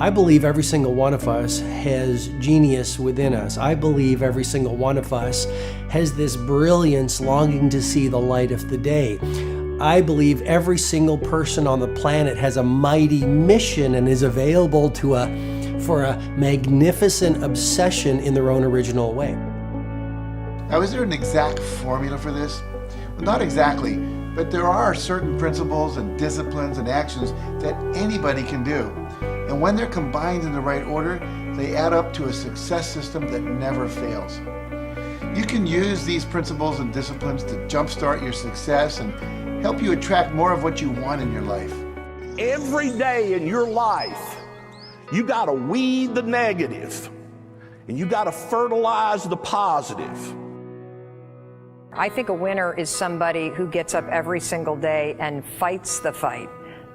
I believe every single one of us has genius within us. I believe every single one of us has this brilliance longing to see the light of the day. I believe every single person on the planet has a mighty mission and is available for a magnificent obsession in their own original way. Now, is there an exact formula for this? Well, not exactly, but there are certain principles and disciplines and actions that anybody can do. And when they're combined in the right order, they add up to a success system that never fails. You can use these principles and disciplines to jumpstart your success and help you attract more of what you want in your life. Every day in your life, you got to weed the negative and you got to fertilize the positive. I think a winner is somebody who gets up every single day and fights the fight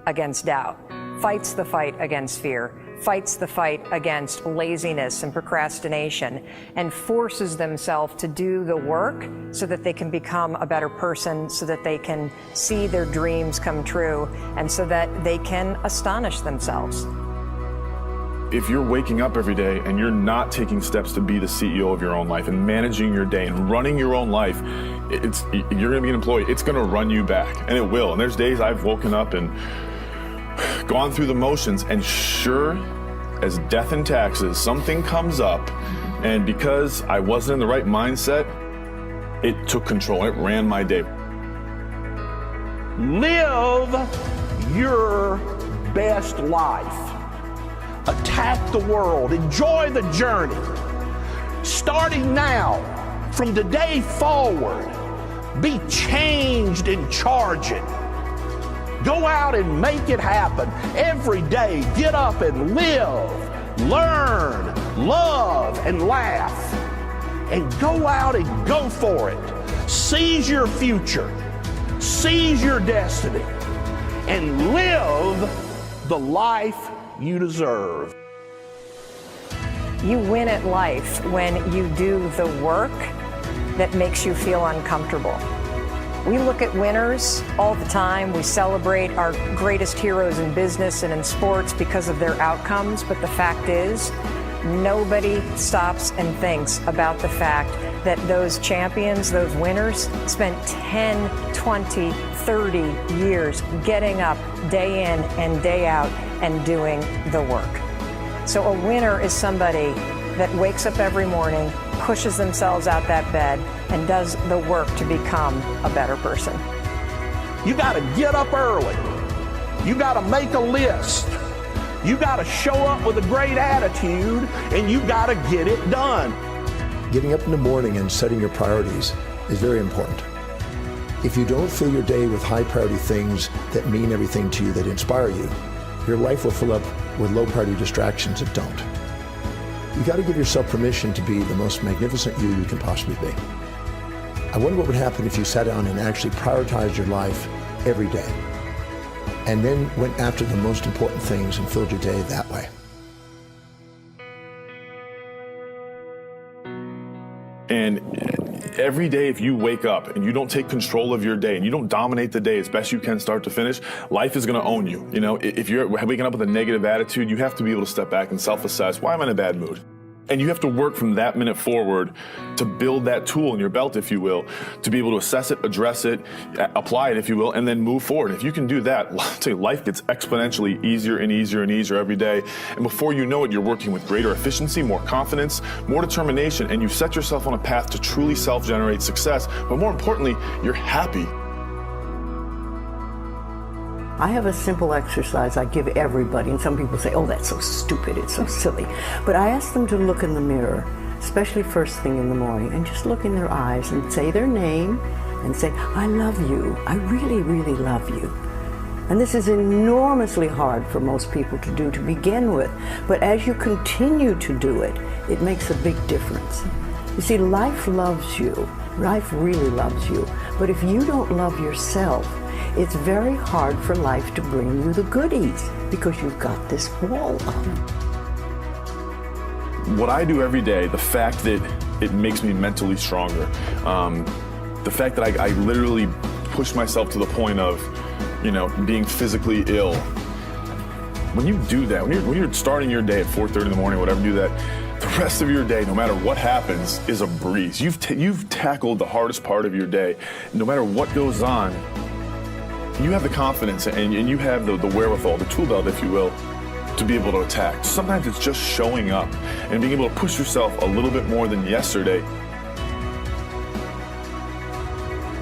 against doubt, fights the fight against fear, fights the fight against laziness and procrastination, and forces themselves to do the work so that they can become a better person, so that they can see their dreams come true, and so that they can astonish themselves. If you're waking up every day and you're not taking steps to be the CEO of your own life and managing your day and running your own life, you're going to be an employee. It's going to run you back, and it will. And there's days I've woken up and gone through the motions, and sure as death and taxes, something comes up, and because I wasn't in the right mindset, it took control. It ran my day. Live your best life. Attack the world. Enjoy the journey. Starting now, from today forward, be changed and charging. Go out and make it happen. Every day, get up and live, learn, love, and laugh. And go out and go for it. Seize your future. Seize your destiny. And live the life you deserve. You win at life when you do the work that makes you feel uncomfortable. We look at winners all the time. We celebrate our greatest heroes in business and in sports because of their outcomes, but the fact is, nobody stops and thinks about the fact that those champions, those winners, spent 10, 20, 30 years getting up day in and day out and doing the work. So a winner is somebody that wakes up every morning, pushes themselves out that bed, and does the work to become a better person. You got to get up early. You got to make a list. You got to show up with a great attitude, and you got to get it done. Getting up in the morning and setting your priorities is very important. If you don't fill your day with high priority things that mean everything to you, that inspire you, your life will fill up with low priority distractions that don't. You got to give yourself permission to be the most magnificent you can possibly be. I wonder what would happen if you sat down and actually prioritized your life every day, and then went after the most important things and filled your day that way. And every day, if you wake up and you don't take control of your day and you don't dominate the day as best you can start to finish, life is going to own you. You know, if you're waking up with a negative attitude, you have to be able to step back and self-assess. Why am I in a bad mood? And you have to work from that minute forward to build that tool in your belt, if you will, to be able to assess it, address it, apply it, if you will, and then move forward. If you can do that, I'll tell you, life gets exponentially easier and easier and easier every day. And before you know it, you're working with greater efficiency, more confidence, more determination, and you've set yourself on a path to truly self-generate success. But more importantly, you're happy. I have a simple exercise I give everybody, and some people say, oh, that's so stupid, it's so silly. But I ask them to look in the mirror, especially first thing in the morning, and just look in their eyes and say their name and say, I love you, I really, really love you. And this is enormously hard for most people to do to begin with, but as you continue to do it, it makes a big difference. You see, life loves you, life really loves you, but if you don't love yourself, it's very hard for life to bring you the goodies because you've got this wall up. What I do every day, the fact that it makes me mentally stronger, the fact that I literally push myself to the point of, being physically ill, When you do that, when you're starting your day at 4:30 in the morning, whatever, do that, the rest of your day, no matter what happens, is a breeze. You've tackled the hardest part of your day. No matter what goes on, you have the confidence and you have the wherewithal, the tool belt, if you will, to be able to attack. Sometimes it's just showing up and being able to push yourself a little bit more than yesterday.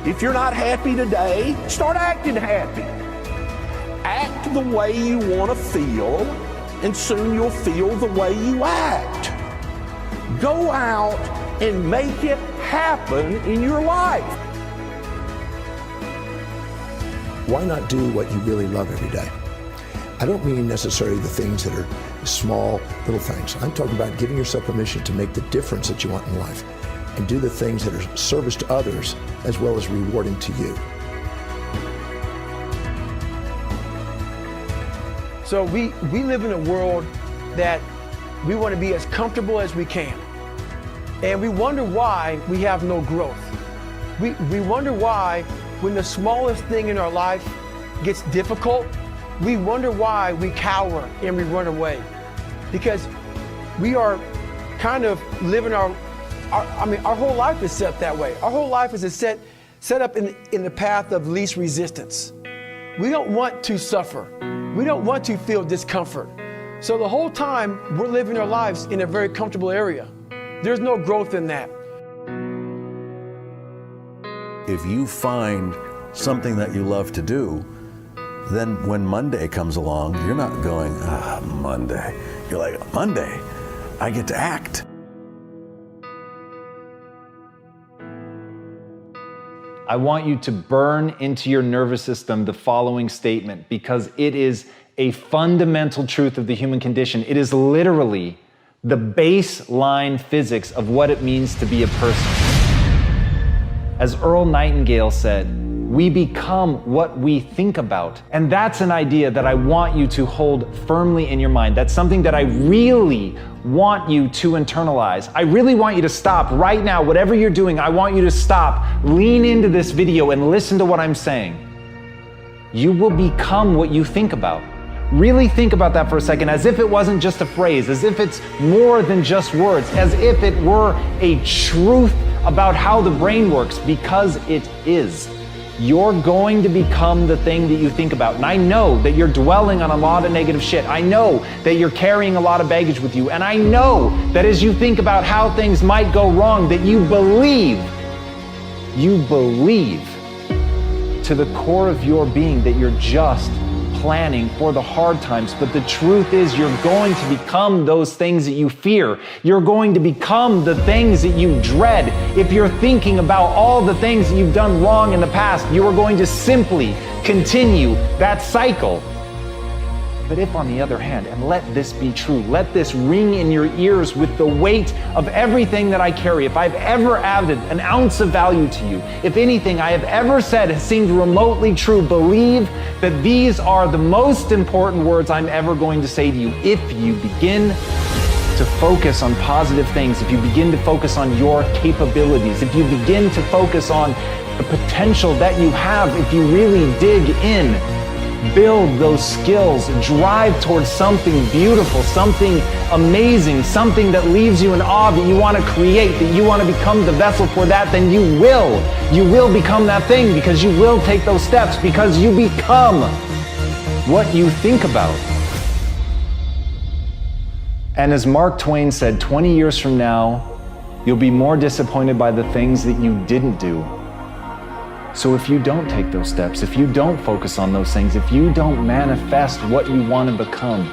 If you're not happy today, start acting happy. Act the way you want to feel, and soon you'll feel the way you act. Go out and make it happen in your life. Why not do what you really love every day? I don't mean necessarily the things that are small, little things. I'm talking about giving yourself permission to make the difference that you want in life and do the things that are service to others as well as rewarding to you. So we live in a world that we want to be as comfortable as we can. And we wonder why we have no growth. We wonder why when the smallest thing in our life gets difficult, we wonder why we cower and we run away. Because we are kind of living our whole life is set that way. Our whole life is set up in the path of least resistance. We don't want to suffer. We don't want to feel discomfort. So the whole time we're living our lives in a very comfortable area. There's no growth in that. If you find something that you love to do, then when Monday comes along, you're not going, Monday. You're like, Monday, I get to act. I want you to burn into your nervous system the following statement because it is a fundamental truth of the human condition. It is literally the baseline physics of what it means to be a person. As Earl Nightingale said, we become what we think about. And that's an idea that I want you to hold firmly in your mind. That's something that I really want you to internalize. I really want you to stop right now, whatever you're doing, I want you to stop, lean into this video and listen to what I'm saying. You will become what you think about. Really think about that for a second, as if it wasn't just a phrase, as if it's more than just words, as if it were a truth about how the brain works, because it is. You're going to become the thing that you think about. And I know that you're dwelling on a lot of negative shit. I know that you're carrying a lot of baggage with you. And I know that as you think about how things might go wrong, that you believe to the core of your being that you're just planning for the hard times. But the truth is you're going to become those things that you fear. You're going to become the things that you dread. If you're thinking about all the things that you've done wrong in the past, you are going to simply continue that cycle. But if, on the other hand, and let this be true, let this ring in your ears with the weight of everything that I carry, if I've ever added an ounce of value to you, if anything I have ever said has seemed remotely true, believe that these are the most important words I'm ever going to say to you. If you begin to focus on positive things, if you begin to focus on your capabilities, if you begin to focus on the potential that you have, if you really dig in, build those skills, drive towards something beautiful, something amazing, something that leaves you in awe, that you want to create, that you want to become the vessel for that, then you will become that thing, because you will take those steps, because you become what you think about. And as Mark Twain said, 20 years from now, you'll be more disappointed by the things that you didn't do. So if you don't take those steps, if you don't focus on those things, if you don't manifest what you want to become,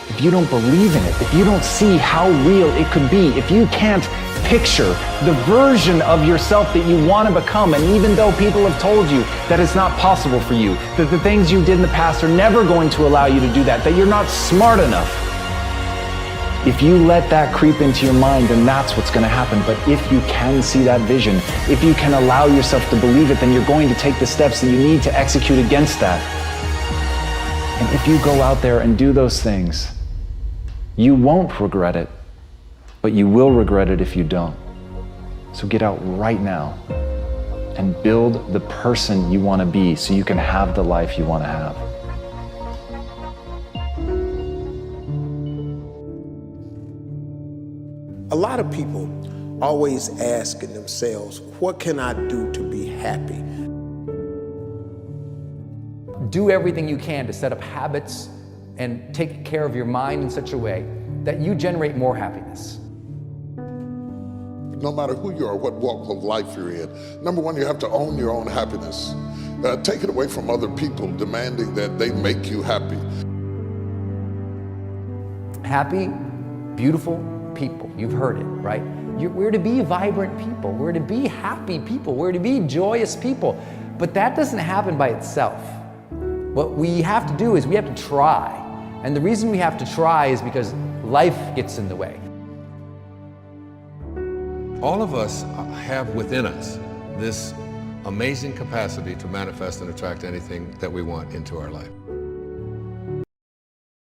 if you don't believe in it, if you don't see how real it could be, if you can't picture the version of yourself that you want to become, and even though people have told you that it's not possible for you, that the things you did in the past are never going to allow you to do that you're not smart enough, if you let that creep into your mind, then that's what's going to happen. But if you can see that vision, if you can allow yourself to believe it, then you're going to take the steps that you need to execute against that. And if you go out there and do those things, you won't regret it, but you will regret it if you don't. So get out right now and build the person you want to be so you can have the life you want to have. A lot of people always asking themselves, what can I do to be happy? Do everything you can to set up habits and take care of your mind in such a way that you generate more happiness. No matter who you are, what walk of life you're in, number one, you have to own your own happiness. Take it away from other people demanding that they make you happy. Happy, beautiful people. You've heard it, right? We're to be vibrant people. We're to be happy people. We're to be joyous people. But that doesn't happen by itself. What we have to do is we have to try. And the reason we have to try is because life gets in the way. All of us have within us this amazing capacity to manifest and attract anything that we want into our life.